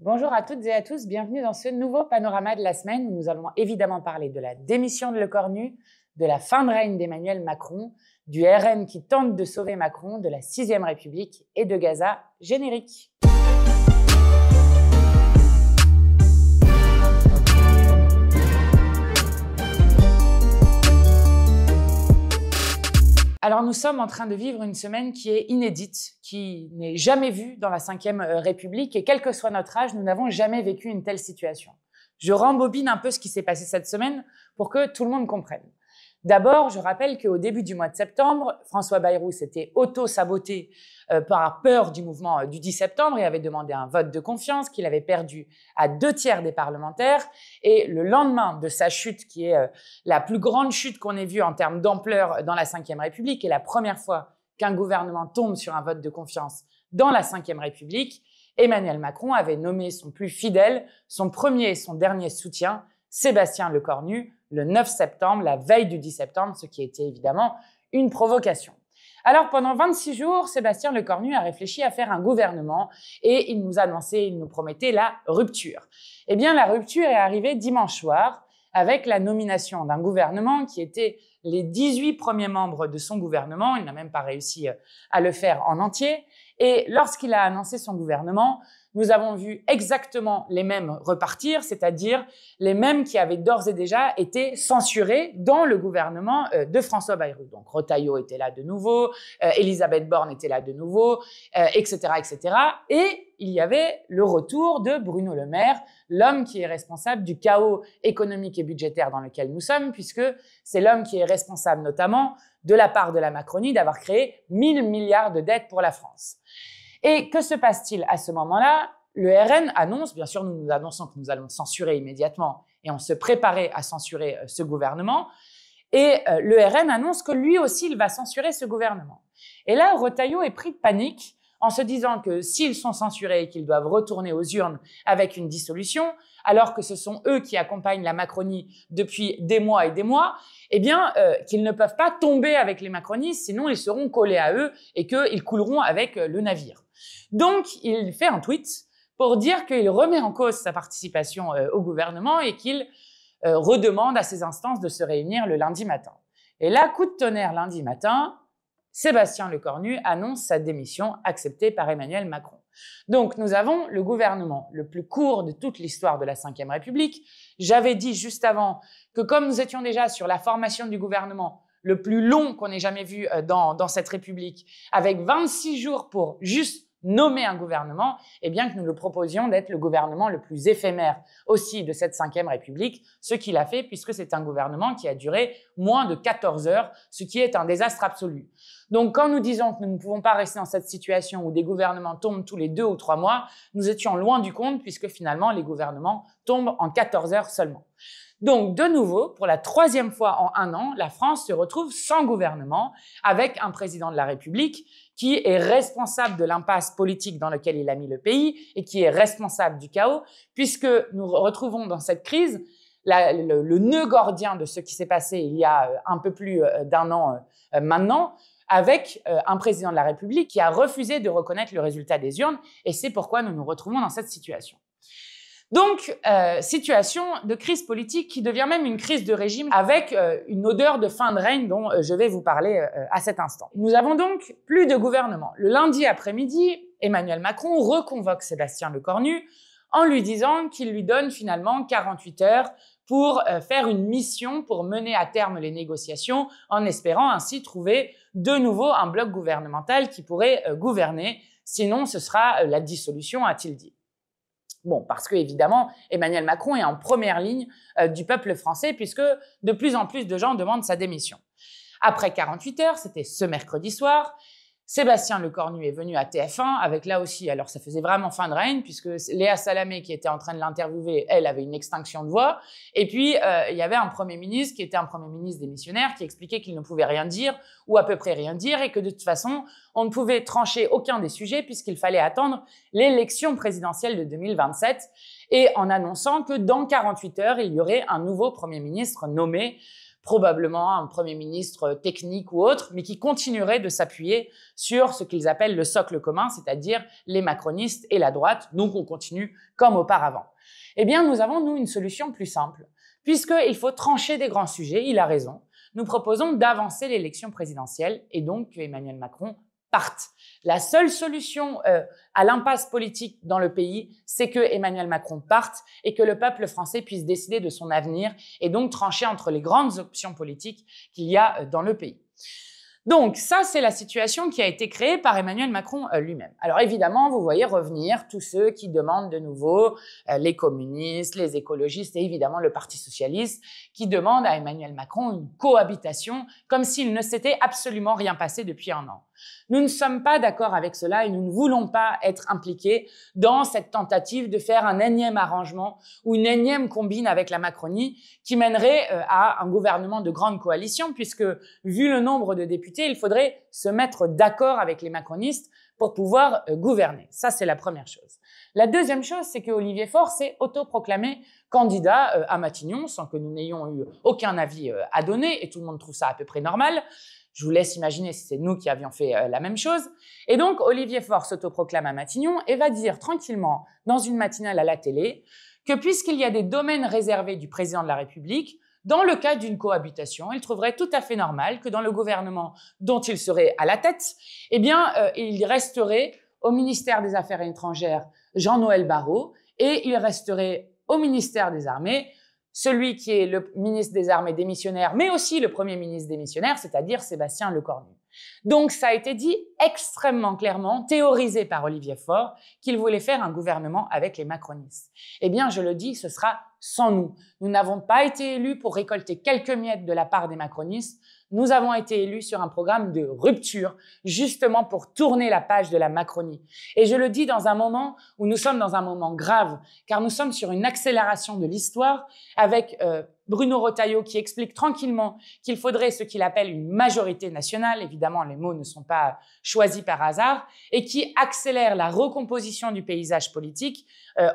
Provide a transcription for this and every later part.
Bonjour à toutes et à tous, bienvenue dans ce nouveau panorama de la semaine où nous allons évidemment parler de la démission de Lecornu, de la fin de règne d'Emmanuel Macron, du RN qui tente de sauver Macron, de la 6e République et de Gaza. Générique. Alors nous sommes en train de vivre une semaine qui est inédite, qui n'est jamais vue dans la 5e République et quel que soit notre âge, nous n'avons jamais vécu une telle situation. Je rembobine un peu ce qui s'est passé cette semaine pour que tout le monde comprenne. D'abord, je rappelle qu'au début du mois de septembre, François Bayrou s'était auto-saboté par peur du mouvement du 10 septembre et avait demandé un vote de confiance qu'il avait perdu à 2/3 des parlementaires. Et le lendemain de sa chute, qui est la plus grande chute qu'on ait vue en termes d'ampleur dans la 5e République, et la première fois qu'un gouvernement tombe sur un vote de confiance dans la 5e République, Emmanuel Macron avait nommé son plus fidèle, son premier et son dernier soutien, Sébastien Lecornu, le 9 septembre, la veille du 10 septembre, ce qui était évidemment une provocation. Alors, pendant 26 jours, Sébastien Lecornu a réfléchi à faire un gouvernement et il nous annonçait, il nous promettait la rupture. Eh bien, la rupture est arrivée dimanche soir avec la nomination d'un gouvernement qui était les 18 premiers membres de son gouvernement. Il n'a même pas réussi à le faire en entier. Et lorsqu'il a annoncé son gouvernement, nous avons vu exactement les mêmes repartir, c'est-à-dire les mêmes qui avaient d'ores et déjà été censurés dans le gouvernement de Bayrou. Donc Retailleau était là de nouveau, Elisabeth Borne était là de nouveau, etc., etc. Et il y avait le retour de Bruno Le Maire, l'homme qui est responsable du chaos économique et budgétaire dans lequel nous sommes, puisque c'est l'homme qui est responsable notamment de la part de la Macronie d'avoir créé 1000 milliards de dettes pour la France. Et que se passe-t-il à ce moment-là? Le RN annonce, bien sûr nous annonçons que nous allons censurer immédiatement et on se préparait à censurer ce gouvernement, et le RN annonce que lui aussi il va censurer ce gouvernement. Et là, Retailleau est pris de panique en se disant que s'ils sont censurés et qu'ils doivent retourner aux urnes avec une dissolution, alors que ce sont eux qui accompagnent la Macronie depuis des mois et des mois, eh bien, qu'ils ne peuvent pas tomber avec les macronistes, sinon ils seront collés à eux et qu'ils couleront avec le navire. Donc, il fait un tweet pour dire qu'il remet en cause sa participation au gouvernement et qu'il redemande à ses instances de se réunir le lundi matin. Et là, coup de tonnerre lundi matin, Sébastien Lecornu annonce sa démission acceptée par Emmanuel Macron. Donc, nous avons le gouvernement le plus court de toute l'histoire de la 5e République. J'avais dit juste avant que comme nous étions déjà sur la formation du gouvernement le plus long qu'on ait jamais vu dans cette République, avec 26 jours pour juste nommer un gouvernement, eh bien que nous le proposions d'être le gouvernement le plus éphémère aussi de cette 5e République, ce qu'il a fait puisque c'est un gouvernement qui a duré moins de 14 heures, ce qui est un désastre absolu. Donc quand nous disons que nous ne pouvons pas rester dans cette situation où des gouvernements tombent tous les 2 ou 3 mois, nous étions loin du compte puisque finalement les gouvernements tombent en 14 heures seulement. Donc, de nouveau, pour la 3e fois en 1 an, la France se retrouve sans gouvernement, avec un président de la République qui est responsable de l'impasse politique dans laquelle il a mis le pays et qui est responsable du chaos, puisque nous retrouvons dans cette crise le nœud gordien de ce qui s'est passé il y a un peu plus d'1 an maintenant, avec un président de la République qui a refusé de reconnaître le résultat des urnes, et c'est pourquoi nous nous retrouvons dans cette situation. Donc, situation de crise politique qui devient même une crise de régime avec une odeur de fin de règne dont je vais vous parler à cet instant. Nous avons donc plus de gouvernement. Le lundi après-midi, Emmanuel Macron reconvoque Sébastien Lecornu en lui disant qu'il lui donne finalement 48 heures pour faire une mission pour mener à terme les négociations en espérant ainsi trouver de nouveau un bloc gouvernemental qui pourrait gouverner. Sinon, ce sera la dissolution, a-t-il dit. Bon, parce que évidemment, Emmanuel Macron est en première ligne du peuple français puisque de plus en plus de gens demandent sa démission. Après 48 heures, c'était ce mercredi soir, Sébastien Lecornu est venu à TF1 avec là aussi, alors ça faisait vraiment fin de règne puisque Léa Salamé qui était en train de l'interviewer, elle avait une extinction de voix. Et puis, il y avait un Premier ministre qui était un Premier ministre démissionnaire qui expliquait qu'il ne pouvait rien dire ou à peu près rien dire et que de toute façon, on ne pouvait trancher aucun des sujets puisqu'il fallait attendre l'élection présidentielle de 2027 et en annonçant que dans 48 heures, il y aurait un nouveau Premier ministre nommé probablement un Premier ministre technique ou autre, mais qui continuerait de s'appuyer sur ce qu'ils appellent le socle commun, c'est-à-dire les macronistes et la droite. Donc on continue comme auparavant. Eh bien, nous avons, nous, une solution plus simple. Puisqu'il faut trancher des grands sujets, il a raison. Nous proposons d'avancer l'élection présidentielle et donc que Emmanuel Macron parte. La seule solution à l'impasse politique dans le pays, c'est que Emmanuel Macron parte et que le peuple français puisse décider de son avenir et donc trancher entre les grandes options politiques qu'il y a dans le pays. Donc ça, c'est la situation qui a été créée par Emmanuel Macron lui-même. Alors évidemment, vous voyez revenir tous ceux qui demandent de nouveau, les communistes, les écologistes et évidemment le Parti socialiste, qui demandent à Emmanuel Macron une cohabitation comme s'il ne s'était absolument rien passé depuis un an. Nous ne sommes pas d'accord avec cela et nous ne voulons pas être impliqués dans cette tentative de faire un énième arrangement ou une énième combine avec la Macronie qui mènerait à un gouvernement de grande coalition puisque, vu le nombre de députés, il faudrait se mettre d'accord avec les macronistes pour pouvoir gouverner. Ça, c'est la première chose. La deuxième chose, c'est que Olivier Faure s'est autoproclamé candidat à Matignon sans que nous n'ayons eu aucun avis à donner et tout le monde trouve ça à peu près normal. Je vous laisse imaginer si c'est nous qui avions fait la même chose. Et donc, Olivier Faure s'autoproclame à Matignon et va dire tranquillement, dans une matinale à la télé, que puisqu'il y a des domaines réservés du président de la République, dans le cas d'une cohabitation, il trouverait tout à fait normal que dans le gouvernement dont il serait à la tête, eh bien, il resterait au ministère des Affaires étrangères Jean-Noël Barrot et il resterait au ministère des Armées celui qui est le ministre des Armées démissionnaire, mais aussi le Premier ministre démissionnaire, c'est-à-dire Sébastien Lecornu. Donc, ça a été dit extrêmement clairement, théorisé par Olivier Faure, qu'il voulait faire un gouvernement avec les macronistes. Eh bien, je le dis, ce sera sans nous. Nous n'avons pas été élus pour récolter quelques miettes de la part des macronistes. Nous avons été élus sur un programme de rupture, justement pour tourner la page de la Macronie. Et je le dis dans un moment où nous sommes dans un moment grave, car nous sommes sur une accélération de l'histoire avec Bruno Retailleau qui explique tranquillement qu'il faudrait ce qu'il appelle une majorité nationale, évidemment les mots ne sont pas choisis par hasard, et qui accélère la recomposition du paysage politique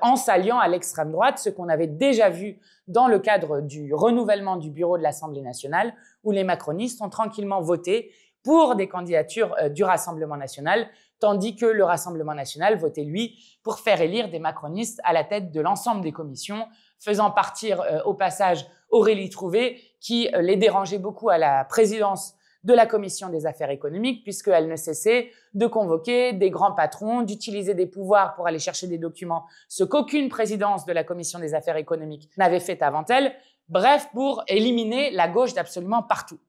en s'alliant à l'extrême droite, ce qu'on avait déjà vu dans le cadre du renouvellement du bureau de l'Assemblée nationale, où les macronistes ont tranquillement voté pour des candidatures du Rassemblement national, tandis que le Rassemblement national votait, lui, pour faire élire des macronistes à la tête de l'ensemble des commissions, faisant partir au passage Aurélie Trouvé, qui les dérangeait beaucoup à la présidence de la Commission des affaires économiques, puisqu'elle ne cessait de convoquer des grands patrons, d'utiliser des pouvoirs pour aller chercher des documents, ce qu'aucune présidence de la Commission des affaires économiques n'avait fait avant elle, bref, pour éliminer la gauche d'absolument partout.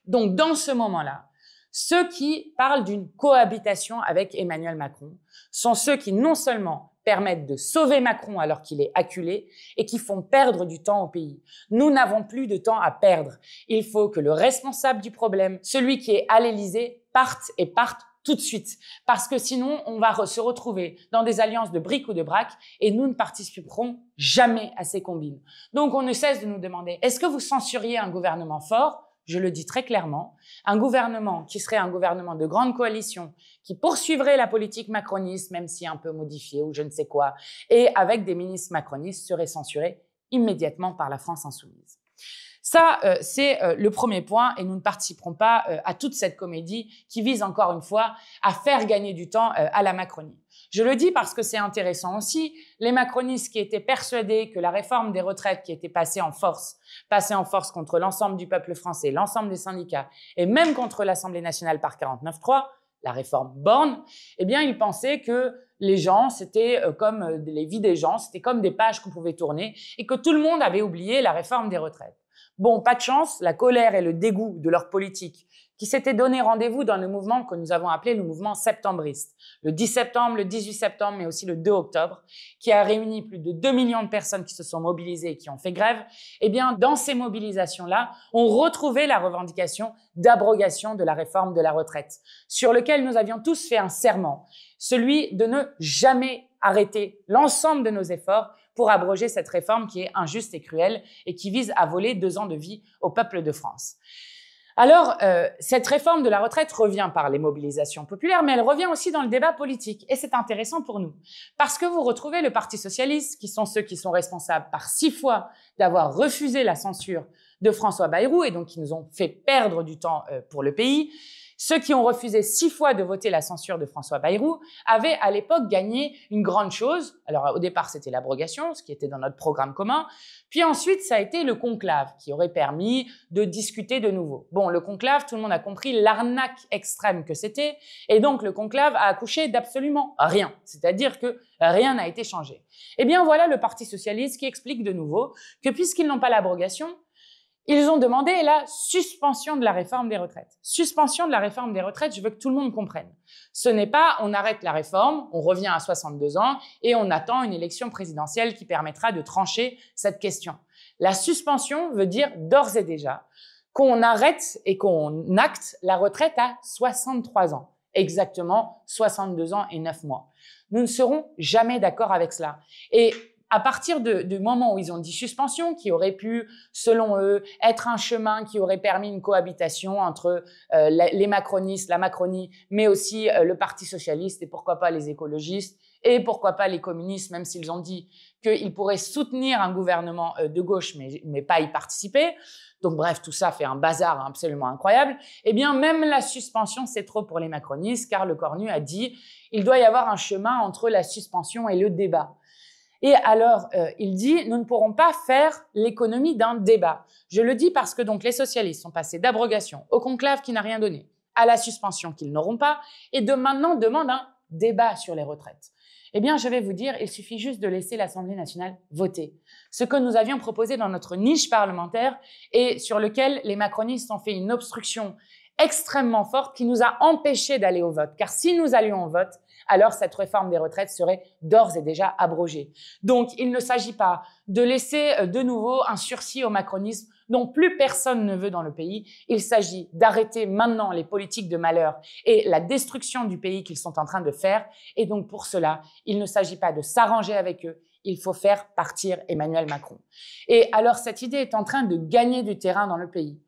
Donc, dans ce moment-là, ceux qui parlent d'une cohabitation avec Emmanuel Macron sont ceux qui non seulement permettent de sauver Macron alors qu'il est acculé et qui font perdre du temps au pays. Nous n'avons plus de temps à perdre. Il faut que le responsable du problème, celui qui est à l'Élysée, parte et parte tout de suite. Parce que sinon, on va se retrouver dans des alliances de briques ou de braques et nous ne participerons jamais à ces combines. Donc, on ne cesse de nous demander, est-ce que vous censuriez un gouvernement fort ? Je le dis très clairement, un gouvernement qui serait un gouvernement de grande coalition, qui poursuivrait la politique macroniste, même si un peu modifiée ou je ne sais quoi, et avec des ministres macronistes serait censuré immédiatement par la France insoumise. Ça, c'est le premier point et nous ne participerons pas à toute cette comédie qui vise encore une fois à faire gagner du temps à la Macronie. Je le dis parce que c'est intéressant aussi, les macronistes qui étaient persuadés que la réforme des retraites qui était passée en force contre l'ensemble du peuple français, l'ensemble des syndicats et même contre l'Assemblée nationale par 49.3, la réforme Borne, eh bien, ils pensaient que les gens, c'était comme les vies des gens, c'était comme des pages qu'on pouvait tourner et que tout le monde avait oublié la réforme des retraites. Bon, pas de chance, la colère et le dégoût de leur politique qui s'étaient donné rendez-vous dans le mouvement que nous avons appelé le mouvement septembriste, le 10 septembre, le 18 septembre, mais aussi le 2 octobre, qui a réuni plus de 2 millions de personnes qui se sont mobilisées et qui ont fait grève. Eh bien, dans ces mobilisations-là, on retrouvait la revendication d'abrogation de la réforme de la retraite, sur lequel nous avions tous fait un serment, celui de ne jamais arrêter l'ensemble de nos efforts pour abroger cette réforme qui est injuste et cruelle et qui vise à voler 2 ans de vie au peuple de France. Alors, cette réforme de la retraite revient par les mobilisations populaires, mais elle revient aussi dans le débat politique. Et c'est intéressant pour nous, parce que vous retrouvez le Parti socialiste, qui sont ceux qui sont responsables par 6 fois d'avoir refusé la censure de François Bayrou et donc qui nous ont fait perdre du temps pour le pays. Ceux qui ont refusé 6 fois de voter la censure de François Bayrou avaient à l'époque gagné une grande chose. Alors au départ, c'était l'abrogation, ce qui était dans notre programme commun. Puis ensuite, ça a été le conclave qui aurait permis de discuter de nouveau. Bon, le conclave, tout le monde a compris l'arnaque extrême que c'était. Et donc, le conclave a accouché d'absolument rien. C'est-à-dire que rien n'a été changé. Eh bien, voilà le Parti socialiste qui explique de nouveau que puisqu'ils n'ont pas l'abrogation, ils ont demandé la suspension de la réforme des retraites. Suspension de la réforme des retraites, je veux que tout le monde comprenne. Ce n'est pas on arrête la réforme, on revient à 62 ans et on attend une élection présidentielle qui permettra de trancher cette question. La suspension veut dire d'ores et déjà qu'on arrête et qu'on acte la retraite à 63 ans. Exactement 62 ans et 9 mois. Nous ne serons jamais d'accord avec cela. Et à partir du moment où ils ont dit suspension, qui aurait pu, selon eux, être un chemin qui aurait permis une cohabitation entre les macronistes, la Macronie, mais aussi le Parti socialiste et pourquoi pas les écologistes et pourquoi pas les communistes, même s'ils ont dit qu'ils pourraient soutenir un gouvernement de gauche, mais pas y participer. Donc bref, tout ça fait un bazar absolument incroyable. Eh bien, même la suspension, c'est trop pour les macronistes, car Le Cornu a dit il doit y avoir un chemin entre la suspension et le débat. Et alors, il dit, nous ne pourrons pas faire l'économie d'un débat. Je le dis parce que donc les socialistes sont passés d'abrogation au conclave qui n'a rien donné, à la suspension qu'ils n'auront pas, et de maintenant demandent un débat sur les retraites. Eh bien, je vais vous dire, il suffit juste de laisser l'Assemblée nationale voter. Ce que nous avions proposé dans notre niche parlementaire et sur lequel les macronistes ont fait une obstruction extrêmement forte qui nous a empêchés d'aller au vote. Car si nous allions au vote, alors cette réforme des retraites serait d'ores et déjà abrogée. Donc, il ne s'agit pas de laisser de nouveau un sursis au macronisme dont plus personne ne veut dans le pays. Il s'agit d'arrêter maintenant les politiques de malheur et la destruction du pays qu'ils sont en train de faire. Et donc, pour cela, il ne s'agit pas de s'arranger avec eux. Il faut faire partir Emmanuel Macron. Et alors, cette idée est en train de gagner du terrain dans le pays.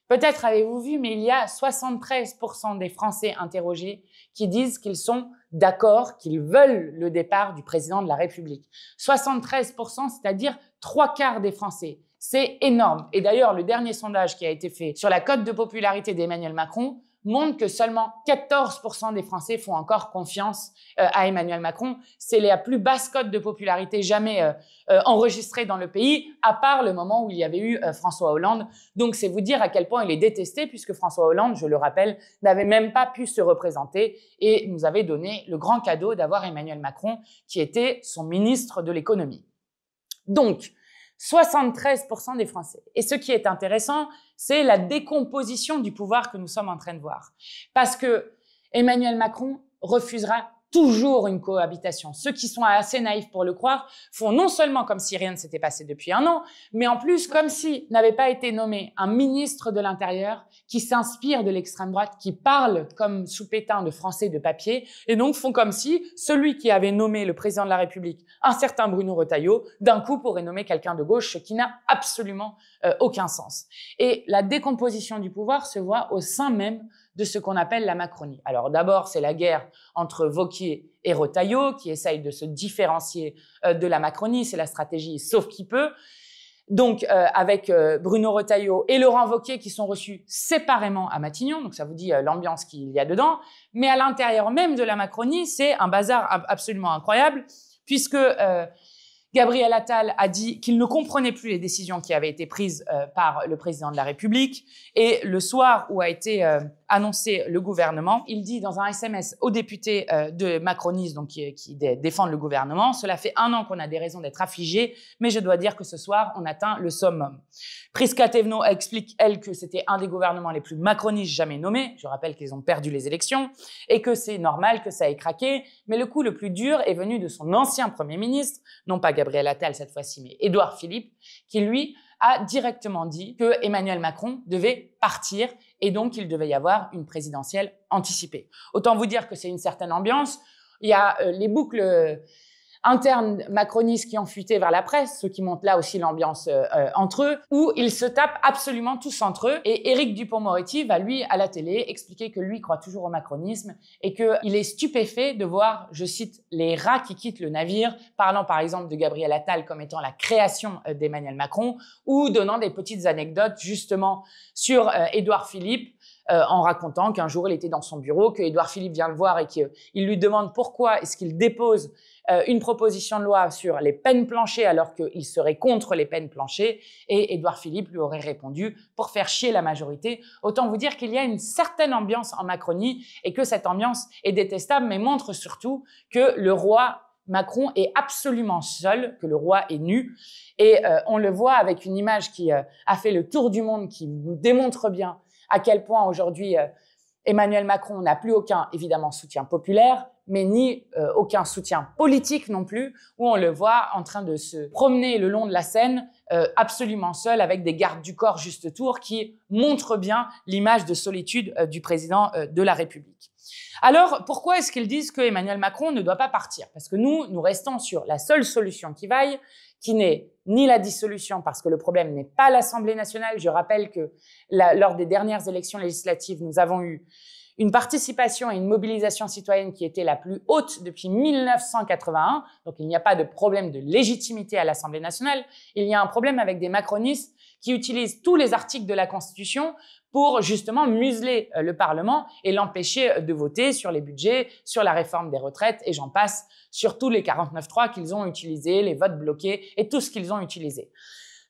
Peut-être avez-vous vu, mais il y a 73% des Français interrogés qui disent qu'ils sont d'accord, qu'ils veulent le départ du président de la République. 73%, c'est-à-dire 3/4 des Français. C'est énorme. Et d'ailleurs, le dernier sondage qui a été fait sur la cote de popularité d'Emmanuel Macron montre que seulement 14% des Français font encore confiance à Emmanuel Macron. C'est la plus basse cote de popularité jamais enregistrée dans le pays, à part le moment où il y avait eu François Hollande. Donc, c'est vous dire à quel point il est détesté, puisque François Hollande, je le rappelle, n'avait même pas pu se représenter et nous avait donné le grand cadeau d'avoir Emmanuel Macron, qui était son ministre de l'économie. Donc, 73% des Français. Et ce qui est intéressant, c'est la décomposition du pouvoir que nous sommes en train de voir. Parce que Emmanuel Macron refusera toujours une cohabitation. Ceux qui sont assez naïfs pour le croire font non seulement comme si rien ne s'était passé depuis un an, mais en plus comme si n'avait pas été nommé un ministre de l'Intérieur qui s'inspire de l'extrême droite, qui parle comme sous pétain de français de papier, et donc font comme si celui qui avait nommé le président de la République, un certain Bruno Retailleau, d'un coup pourrait nommer quelqu'un de gauche, ce qui n'a absolument aucun sens. Et la décomposition du pouvoir se voit au sein même de ce qu'on appelle la Macronie. Alors d'abord, c'est la guerre entre Wauquiez et Retailleau qui essayent de se différencier de la Macronie. C'est la stratégie sauf qui peut. Donc avec Bruno Retailleau et Laurent Wauquiez qui sont reçus séparément à Matignon. Donc ça vous dit l'ambiance qu'il y a dedans. Mais à l'intérieur même de la Macronie, c'est un bazar absolument incroyable puisque Gabriel Attal a dit qu'il ne comprenait plus les décisions qui avaient été prises par le président de la République. Et le soir où a été annoncé le gouvernement, il dit dans un SMS aux députés de macronistes donc qui défendent le gouvernement, cela fait 1 an qu'on a des raisons d'être affligés, mais je dois dire que ce soir, on atteint le summum. Prisca Thévenot explique, elle, que c'était un des gouvernements les plus macronistes jamais nommés. Je rappelle qu'ils ont perdu les élections et que c'est normal que ça ait craqué. Mais le coup le plus dur est venu de son ancien Premier ministre, non pas Gabriel Attal cette fois-ci, mais Édouard Philippe, qui lui a directement dit que Emmanuel Macron devait partir et donc il devait y avoir une présidentielle anticipée. Autant vous dire que c'est une certaine ambiance. Il y a les boucles internes macronistes qui ont fuité vers la presse, ce qui montre là aussi l'ambiance entre eux, où ils se tapent absolument tous entre eux. Et Éric Dupond-Moretti va, lui, à la télé, expliquer que lui croit toujours au macronisme et qu'il est stupéfait de voir, je cite, les rats qui quittent le navire, parlant par exemple de Gabriel Attal comme étant la création d'Emmanuel Macron, ou donnant des petites anecdotes justement sur Édouard Philippe, en racontant qu'un jour il était dans son bureau, que Édouard Philippe vient le voir et qu'il lui demande pourquoi est-ce qu'il dépose une proposition de loi sur les peines planchées alors qu'il serait contre les peines planchées, et Édouard Philippe lui aurait répondu pour faire chier la majorité. Autant vous dire qu'il y a une certaine ambiance en Macronie et que cette ambiance est détestable, mais montre surtout que le roi Macron est absolument seul, que le roi est nu, et on le voit avec une image qui a fait le tour du monde, qui nous démontre bien à quel point aujourd'hui Emmanuel Macron n'a plus aucun, évidemment, soutien populaire, mais ni aucun soutien politique non plus, où on le voit en train de se promener le long de la Seine, absolument seul, avec des gardes du corps juste autour, qui montrent bien l'image de solitude du président de la République. Alors, pourquoi est-ce qu'ils disent que Emmanuel Macron ne doit pas partir? Parce que nous restons sur la seule solution qui vaille, qui n'est ni la dissolution, parce que le problème n'est pas l'Assemblée nationale. Je rappelle que lors des dernières élections législatives, nous avons eu une participation et une mobilisation citoyenne qui était la plus haute depuis 1981. Donc, il n'y a pas de problème de légitimité à l'Assemblée nationale. Il y a un problème avec des macronistes qui utilisent tous les articles de la Constitution pour justement museler le Parlement et l'empêcher de voter sur les budgets, sur la réforme des retraites, et j'en passe, sur tous les 49.3 qu'ils ont utilisés, les votes bloqués et tout ce qu'ils ont utilisé.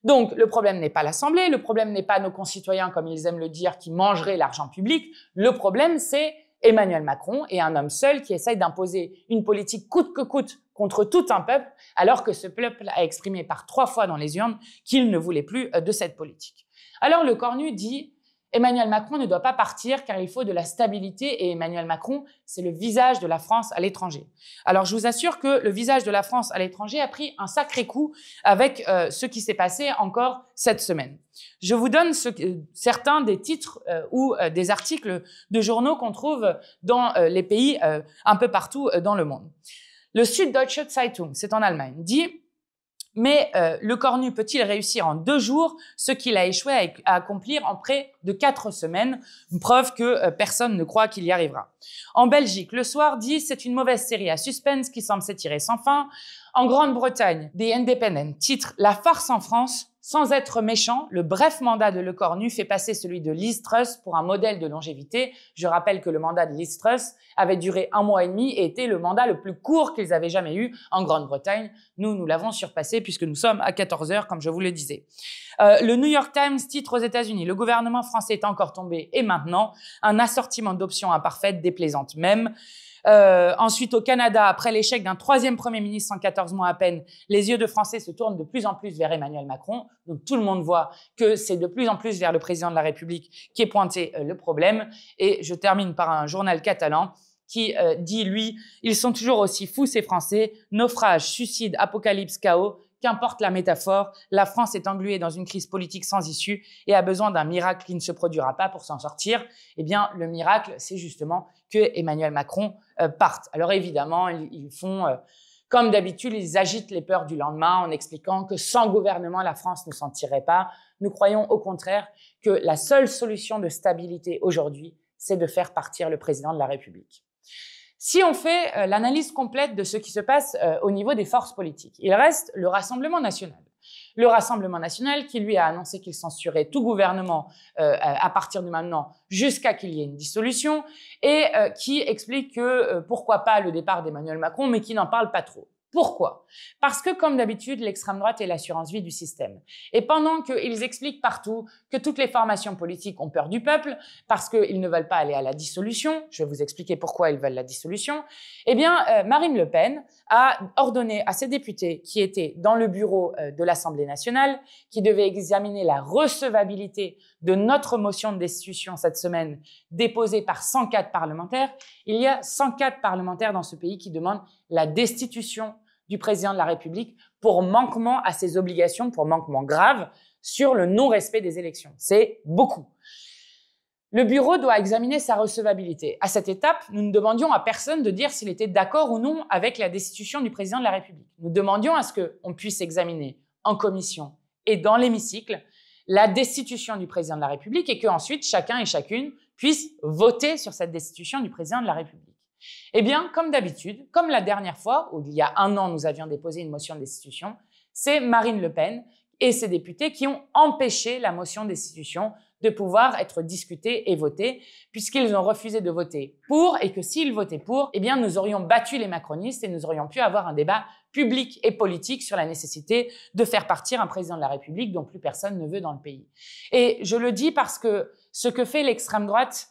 Donc, le problème n'est pas l'Assemblée, le problème n'est pas nos concitoyens, comme ils aiment le dire, qui mangeraient l'argent public. Le problème, c'est Emmanuel Macron et un homme seul qui essaye d'imposer une politique coûte que coûte contre tout un peuple, alors que ce peuple a exprimé par 3 fois dans les urnes qu'il ne voulait plus de cette politique. Alors, le Cornu dit Emmanuel Macron ne doit pas partir car il faut de la stabilité, et Emmanuel Macron, c'est le visage de la France à l'étranger. Alors, je vous assure que le visage de la France à l'étranger a pris un sacré coup avec ce qui s'est passé encore cette semaine. Je vous donne certains des titres ou des articles de journaux qu'on trouve dans les pays un peu partout dans le monde. Le Süddeutsche Zeitung, c'est en Allemagne, dit « Mais le Cornu peut-il réussir en 2 jours ce qu'il a échoué à accomplir en près de 4 semaines ?» Une preuve que personne ne croit qu'il y arrivera. En Belgique, Le Soir dit « C'est une mauvaise série à suspense qui semble s'étirer sans fin ». En Grande-Bretagne, The Independent titre « La farce en France ». Sans être méchant, le bref mandat de Le Cornu fait passer celui de Liz Truss pour un modèle de longévité. Je rappelle que le mandat de Liz Truss avait duré 1 mois et demi et était le mandat le plus court qu'ils avaient jamais eu en Grande-Bretagne. Nous l'avons surpassé puisque nous sommes à 14 heures, comme je vous le disais. Le New York Times titre aux États-Unis « Le gouvernement français est encore tombé et maintenant, un assortiment d'options imparfaites, déplaisantes même ». Ensuite, au Canada, après l'échec d'un 3e Premier ministre en 14 mois à peine, les yeux de Français se tournent de plus en plus vers Emmanuel Macron. Donc, tout le monde voit que c'est de plus en plus vers le président de la République qui est pointé le problème. Et je termine par un journal catalan qui dit, lui, « Ils sont toujours aussi fous, ces Français. Naufrage, suicide, apocalypse, chaos. Qu'importe la métaphore, la France est engluée dans une crise politique sans issue et a besoin d'un miracle qui ne se produira pas pour s'en sortir. » Eh bien, le miracle, c'est justement que Emmanuel Macron parte. Alors évidemment, ils font, comme d'habitude, ils agitent les peurs du lendemain en expliquant que sans gouvernement, la France ne s'en tirerait pas. Nous croyons au contraire que la seule solution de stabilité aujourd'hui, c'est de faire partir le président de la République. Si on fait l'analyse complète de ce qui se passe au niveau des forces politiques, il reste le Rassemblement national. Le Rassemblement national qui, lui, a annoncé qu'il censurait tout gouvernement à partir de maintenant jusqu'à qu'il y ait une dissolution et qui explique que pourquoi pas le départ d'Emmanuel Macron, mais qui n'en parle pas trop. Pourquoi? Parce que, comme d'habitude, l'extrême droite est l'assurance vie du système. Et pendant qu'ils expliquent partout que toutes les formations politiques ont peur du peuple, parce qu'ils ne veulent pas aller à la dissolution, je vais vous expliquer pourquoi ils veulent la dissolution, eh bien, Marine Le Pen a ordonné à ses députés qui étaient dans le bureau de l'Assemblée nationale, qui devaient examiner la recevabilité de notre motion de destitution cette semaine, déposée par 104 parlementaires. Il y a 104 parlementaires dans ce pays qui demandent la destitution du président de la République pour manquement à ses obligations, pour manquement grave sur le non-respect des élections. C'est beaucoup. Le bureau doit examiner sa recevabilité. À cette étape, nous ne demandions à personne de dire s'il était d'accord ou non avec la destitution du président de la République. Nous demandions à ce qu'on puisse examiner en commission et dans l'hémicycle la destitution du président de la République et qu'ensuite chacun et chacune puisse voter sur cette destitution du président de la République. Eh bien, comme d'habitude, comme la dernière fois, où il y a un an nous avions déposé une motion de destitution, c'est Marine Le Pen et ses députés qui ont empêché la motion de destitution de pouvoir être discutée et votée, puisqu'ils ont refusé de voter pour, et que s'ils votaient pour, eh bien, nous aurions battu les macronistes et nous aurions pu avoir un débat public et politique sur la nécessité de faire partir un président de la République dont plus personne ne veut dans le pays. Et je le dis parce que ce que fait l'extrême droite,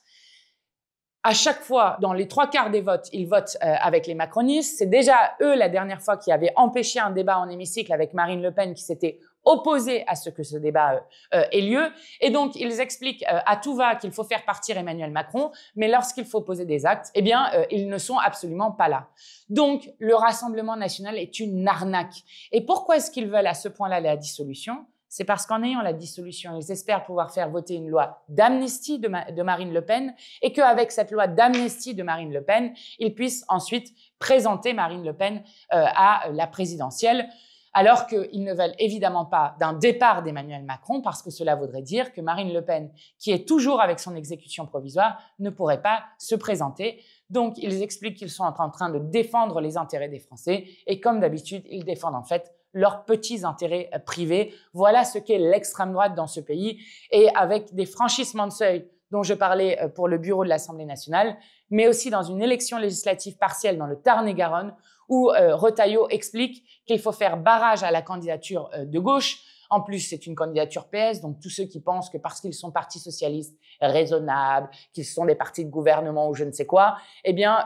à chaque fois, dans les 3/4 des votes, ils votent avec les macronistes. C'est déjà eux, la dernière fois, qui avaient empêché un débat en hémicycle avec Marine Le Pen, qui s'était opposée à ce que ce débat ait lieu. Et donc, ils expliquent à tout va qu'il faut faire partir Emmanuel Macron, mais lorsqu'il faut poser des actes, eh bien, ils ne sont absolument pas là. Donc, le Rassemblement national est une arnaque. Et pourquoi est-ce qu'ils veulent à ce point-là la dissolution ? C'est parce qu'en ayant la dissolution, ils espèrent pouvoir faire voter une loi d'amnistie de Marine Le Pen et qu'avec cette loi d'amnistie de Marine Le Pen, ils puissent ensuite présenter Marine Le Pen à la présidentielle, alors qu'ils ne veulent évidemment pas d'un départ d'Emmanuel Macron parce que cela voudrait dire que Marine Le Pen, qui est toujours avec son exécution provisoire, ne pourrait pas se présenter. Donc, ils expliquent qu'ils sont en train de défendre les intérêts des Français et comme d'habitude, ils défendent en fait leurs petits intérêts privés. Voilà ce qu'est l'extrême droite dans ce pays et avec des franchissements de seuil dont je parlais pour le bureau de l'Assemblée nationale, mais aussi dans une élection législative partielle dans le Tarn-et-Garonne où Retailleau explique qu'il faut faire barrage à la candidature de gauche. En plus, c'est une candidature PS, donc tous ceux qui pensent que parce qu'ils sont partis socialistes raisonnables, qu'ils sont des partis de gouvernement ou je ne sais quoi, eh bien,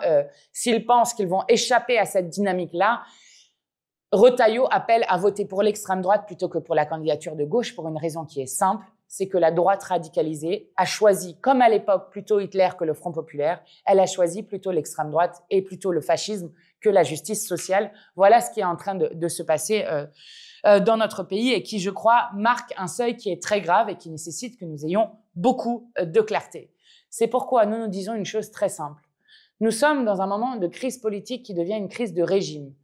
s'ils pensent qu'ils vont échapper à cette dynamique-là, Retailleau appelle à voter pour l'extrême droite plutôt que pour la candidature de gauche pour une raison qui est simple, c'est que la droite radicalisée a choisi, comme à l'époque plutôt Hitler que le Front populaire, elle a choisi plutôt l'extrême droite et plutôt le fascisme que la justice sociale. Voilà ce qui est en train de se passer dans notre pays et qui, je crois, marque un seuil qui est très grave et qui nécessite que nous ayons beaucoup de clarté. C'est pourquoi nous disons une chose très simple. Nous sommes dans un moment de crise politique qui devient une crise de régime.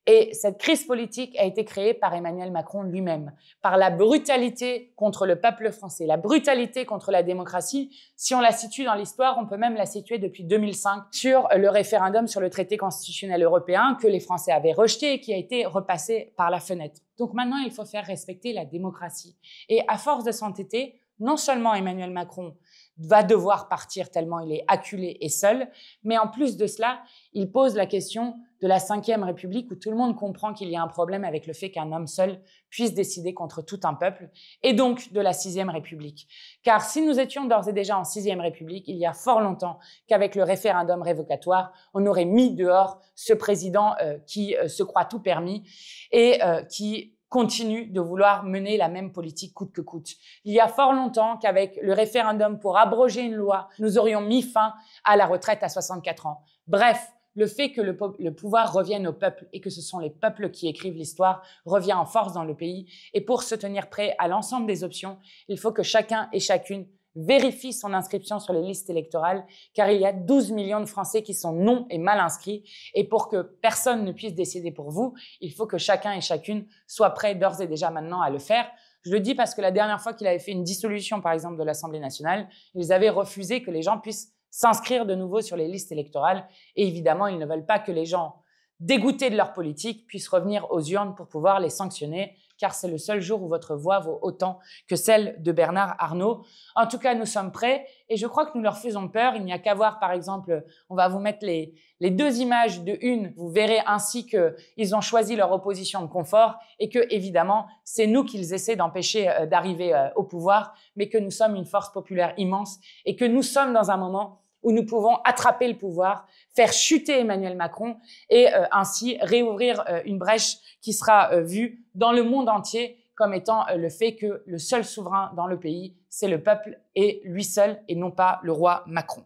Et cette crise politique a été créée par Emmanuel Macron lui-même, par la brutalité contre le peuple français, la brutalité contre la démocratie. Si on la situe dans l'histoire, on peut même la situer depuis 2005 sur le référendum sur le traité constitutionnel européen que les Français avaient rejeté et qui a été repassé par la fenêtre. Donc maintenant, il faut faire respecter la démocratie. Et à force de s'entêter, non seulement Emmanuel Macron va devoir partir tellement il est acculé et seul, mais en plus de cela, il pose la question de la Ve République où tout le monde comprend qu'il y a un problème avec le fait qu'un homme seul puisse décider contre tout un peuple et donc de la Sixième République. Car si nous étions d'ores et déjà en Sixième République, il y a fort longtemps qu'avec le référendum révocatoire, on aurait mis dehors ce président qui se croit tout permis et qui continue de vouloir mener la même politique coûte que coûte. Il y a fort longtemps qu'avec le référendum pour abroger une loi, nous aurions mis fin à la retraite à 64 ans. Bref, le fait que le pouvoir revienne au peuple et que ce sont les peuples qui écrivent l'histoire revient en force dans le pays. Et pour se tenir prêt à l'ensemble des options, il faut que chacun et chacune vérifie son inscription sur les listes électorales, car il y a 12 millions de Français qui sont non et mal inscrits. Et pour que personne ne puisse décider pour vous, il faut que chacun et chacune soit prêt d'ores et déjà maintenant à le faire. Je le dis parce que la dernière fois qu'il avait fait une dissolution, par exemple, de l'Assemblée nationale, ils avaient refusé que les gens puissent s'inscrire de nouveau sur les listes électorales. Et évidemment, ils ne veulent pas que les gens dégoûtés de leur politique puissent revenir aux urnes pour pouvoir les sanctionner, car c'est le seul jour où votre voix vaut autant que celle de Bernard Arnault. En tout cas, nous sommes prêts et je crois que nous leur faisons peur. Il n'y a qu'à voir, par exemple, on va vous mettre les deux images de une. Vous verrez ainsi qu'ils ont choisi leur opposition de confort et que, évidemment, c'est nous qu'ils essaient d'empêcher d'arriver au pouvoir, mais que nous sommes une force populaire immense et que nous sommes dans un moment où nous pouvons attraper le pouvoir, faire chuter Emmanuel Macron et ainsi réouvrir une brèche qui sera vue dans le monde entier comme étant le fait que le seul souverain dans le pays, c'est le peuple et lui seul et non pas le roi Macron.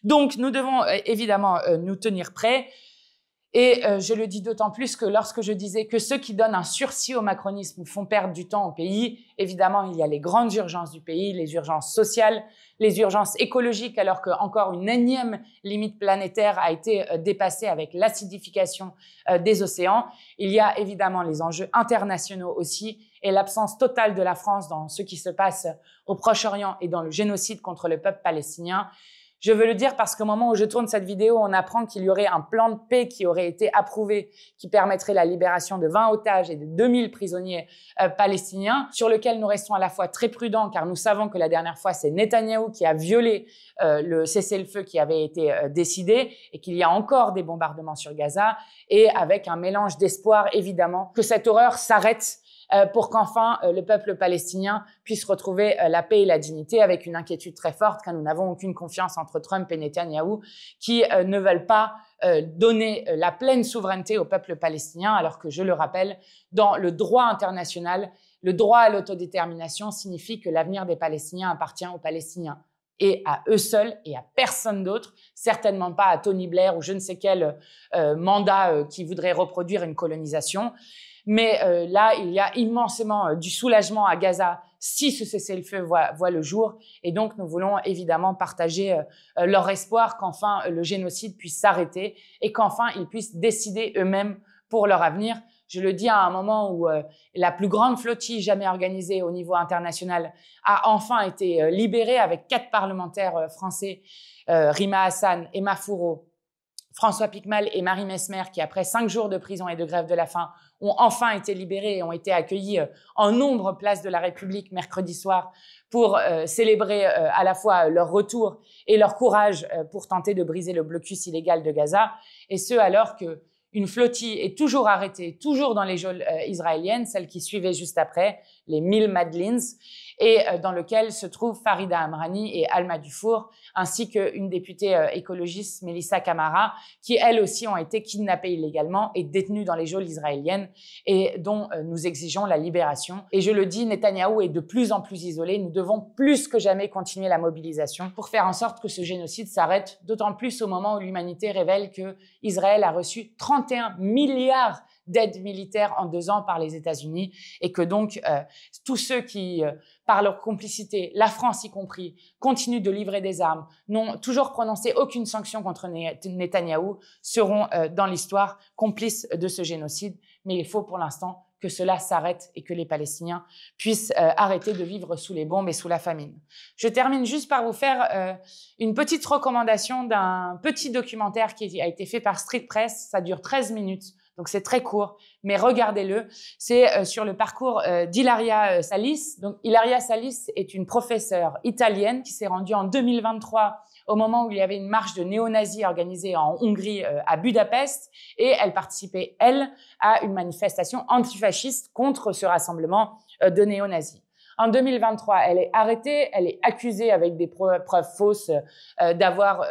Donc, nous devons évidemment nous tenir prêts. Et je le dis d'autant plus que lorsque je disais que ceux qui donnent un sursis au macronisme font perdre du temps au pays, évidemment, il y a les grandes urgences du pays, les urgences sociales, les urgences écologiques, alors qu'encore une énième limite planétaire a été dépassée avec l'acidification des océans. Il y a évidemment les enjeux internationaux aussi et l'absence totale de la France dans ce qui se passe au Proche-Orient et dans le génocide contre le peuple palestinien. Je veux le dire parce qu'au moment où je tourne cette vidéo, on apprend qu'il y aurait un plan de paix qui aurait été approuvé, qui permettrait la libération de 20 otages et de 2000 prisonniers palestiniens, sur lequel nous restons à la fois très prudents, car nous savons que la dernière fois, c'est Netanyahou qui a violé le cessez-le-feu qui avait été décidé et qu'il y a encore des bombardements sur Gaza, et avec un mélange d'espoir, évidemment, que cette horreur s'arrête pour qu'enfin le peuple palestinien puisse retrouver la paix et la dignité, avec une inquiétude très forte car nous n'avons aucune confiance entre Trump et Netanyahou qui ne veulent pas donner la pleine souveraineté au peuple palestinien, alors que, je le rappelle, dans le droit international, le droit à l'autodétermination signifie que l'avenir des Palestiniens appartient aux Palestiniens et à eux seuls et à personne d'autre, certainement pas à Tony Blair ou je ne sais quel mandat qui voudrait reproduire une colonisation. Mais là, il y a immensément du soulagement à Gaza si ce cessez-le-feu voit le jour. Et donc, nous voulons évidemment partager leur espoir qu'enfin le génocide puisse s'arrêter et qu'enfin ils puissent décider eux-mêmes pour leur avenir. Je le dis à un moment où la plus grande flottille jamais organisée au niveau international a enfin été libérée avec 4 parlementaires français, Rima Hassan, Emma Fourreau, François Piquemal et Marie Mesmer, qui après 5 jours de prison et de grève de la faim ont enfin été libérés et ont été accueillis en nombre place de la République mercredi soir pour célébrer à la fois leur retour et leur courage pour tenter de briser le blocus illégal de Gaza. Et ce, alors que une flottille est toujours arrêtée, toujours dans les geôles israéliennes, celle qui suivait juste après, les 1000 Madeleines, et dans lequel se trouvent Farida Amrani et Alma Dufour, ainsi qu'une députée écologiste, Melissa Camara, qui elles aussi ont été kidnappées illégalement et détenues dans les geôles israéliennes et dont nous exigeons la libération. Et je le dis, Netanyahou est de plus en plus isolé. Nous devons plus que jamais continuer la mobilisation pour faire en sorte que ce génocide s'arrête, d'autant plus au moment où l'humanité révèle que Israël a reçu 31 milliards d'aide militaire en 2 ans par les États-Unis et que donc tous ceux qui, par leur complicité, la France y compris, continuent de livrer des armes, n'ont toujours prononcé aucune sanction contre Netanyahou, seront dans l'histoire complices de ce génocide. Mais il faut pour l'instant que cela s'arrête et que les Palestiniens puissent arrêter de vivre sous les bombes et sous la famine. Je termine juste par vous faire une petite recommandation d'un petit documentaire qui a été fait par Street Press. Ça dure 13 minutes, donc c'est très court, mais regardez-le. C'est sur le parcours d'Hilaria Salis. Donc Hilaria Salis est une professeure italienne qui s'est rendue en 2023 au moment où il y avait une marche de néo-nazis organisée en Hongrie à Budapest, et elle participait, elle, à une manifestation antifasciste contre ce rassemblement de néo-nazis. En 2023, elle est arrêtée, elle est accusée avec des preuves fausses d'avoir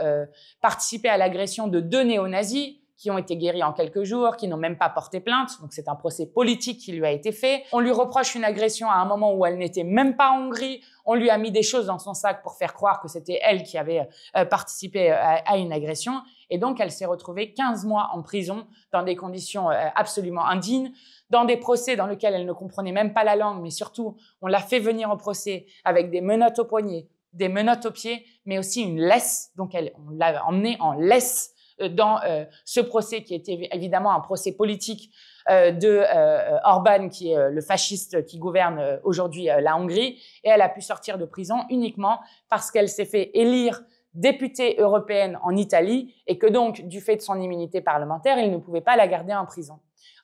participé à l'agression de 2 néo-nazis qui ont été guéris en quelques jours, qui n'ont même pas porté plainte. Donc c'est un procès politique qui lui a été fait. On lui reproche une agression à un moment où elle n'était même pas en Hongrie. On lui a mis des choses dans son sac pour faire croire que c'était elle qui avait participé à une agression. Et donc elle s'est retrouvée 15 mois en prison dans des conditions absolument indignes, dans des procès dans lesquels elle ne comprenait même pas la langue, mais surtout on l'a fait venir au procès avec des menottes aux poignets, des menottes aux pieds, mais aussi une laisse. Donc on l'a emmenée en laisse dans ce procès qui était évidemment un procès politique de Orban, qui est le fasciste qui gouverne aujourd'hui la Hongrie, et elle a pu sortir de prison uniquement parce qu'elle s'est fait élire députée européenne en Italie et que donc, du fait de son immunité parlementaire, ils ne pouvaient pas la garder en prison.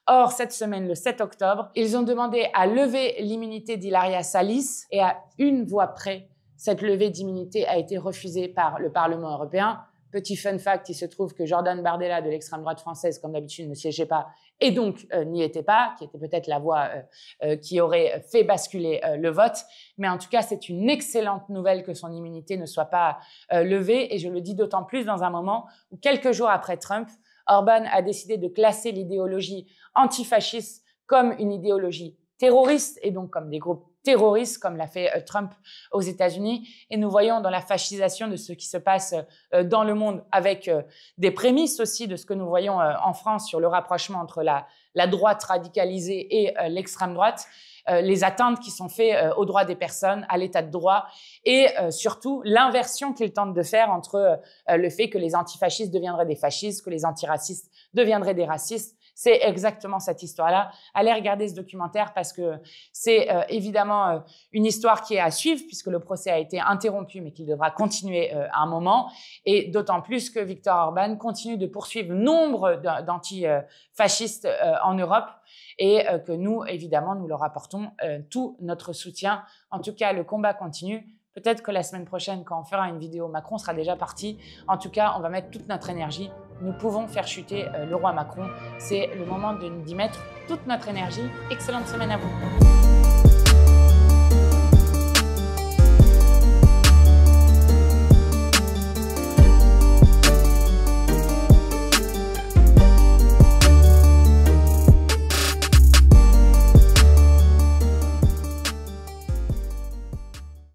Or, cette semaine, le 7 octobre, ils ont demandé à lever l'immunité d'Hilaria Salis et à une voix près, cette levée d'immunité a été refusée par le Parlement européen. Petit fun fact, il se trouve que Jordan Bardella de l'extrême droite française, comme d'habitude, ne siégeait pas et donc n'y était pas, qui était peut-être la voix qui aurait fait basculer le vote. Mais en tout cas, c'est une excellente nouvelle que son immunité ne soit pas levée. Et je le dis d'autant plus dans un moment où, quelques jours après Trump, Orban a décidé de classer l'idéologie antifasciste comme une idéologie terroristes et donc comme des groupes terroristes, comme l'a fait Trump aux États-Unis. Et nous voyons dans la fascisation de ce qui se passe dans le monde, avec des prémices aussi de ce que nous voyons en France sur le rapprochement entre la droite radicalisée et l'extrême droite, les atteintes qui sont faites aux droits des personnes, à l'état de droit, et surtout l'inversion qu'ils tentent de faire entre le fait que les antifascistes deviendraient des fascistes, que les antiracistes deviendraient des racistes. C'est exactement cette histoire-là. Allez regarder ce documentaire parce que c'est évidemment une histoire qui est à suivre puisque le procès a été interrompu mais qu'il devra continuer à un moment. Et d'autant plus que Viktor Orban continue de poursuivre nombre d'antifascistes en Europe et que nous, évidemment, nous leur apportons tout notre soutien. En tout cas, le combat continue. Peut-être que la semaine prochaine, quand on fera une vidéo, Macron sera déjà parti. En tout cas, on va mettre toute notre énergie. Nous pouvons faire chuter le roi Macron. C'est le moment d'y mettre toute notre énergie. Excellente semaine à vous.